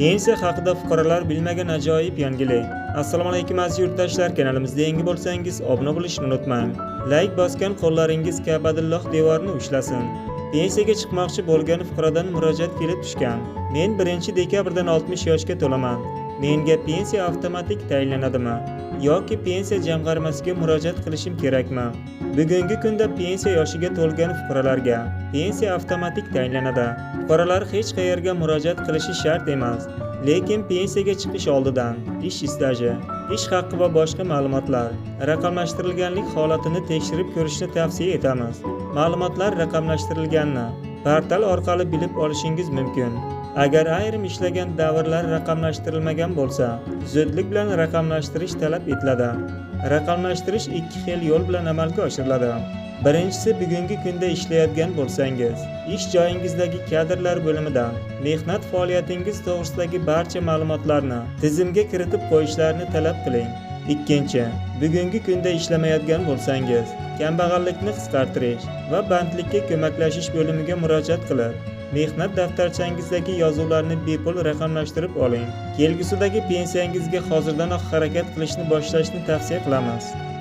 Pensiya haqida fuqarolar bilmagan ajoyib yangilik. Assalomu alaykum aziz yurtdoshlar, kanalimizga yangi bo'lsangiz obuna bo'lishni unutmang. Like bosgan qo'llaringiz Ka'badulloh devorini ushlasin. Pensiyaga chiqmoqchi bo'lgan fuqarodan murojaat kelib tushgan. Men 1-dekabrdan 60 yoshga to'laman. Menga pensiya avtomatik tayinlanadimi yoki pensiya jamg'armasiga murojaat qilishim kerakmi? Bugungi kunda pensiya yoshiga to'lgan fuqarolarga pensiya avtomatik tayinlanadi. Fuqarolar hech qayerga murojaat qilishi shart emas. Lekin pensiyaga chiqish oldidan ish staji, ish haqqi va boshqa ma'lumotlar raqamlashtirilganlik holatini tekshirib ko'rishni tavsiya etamiz. Ma'lumotlar raqamlashtirilganini portal orqali bilib olishingiz mumkin. Agar ayrim ishlagan davrlar raqamlashtirilmagan bo'lsa, zudlik bilan raqamlashtirish talab etiladi. Raqamlashtirish ikki xil yo'l bilan amalga oshiriladi. Birinchisi, bugungi kunda ishlayotgan bo'lsangiz, ish joyingizdagi kadrlar bo'limidan mehnat faoliyatingiz to'g'risidagi barcha ma'lumotlarni tizimga kiritib qo'yishlarini talab qiling. Ikkinchi, bugungi kunda ishlamayotgan bo'lsangiz, kambag'allikni qisqartirish va bandlikka ko'maklashish bo'limiga murojaat qilib, mehnat daftarchangizdagi yozuvlarni bepul raqamlashtirib oling. Kelgusidagi pensiyangizga hozirdanoq harakat qilishni boshlashni tavsiya qilamiz.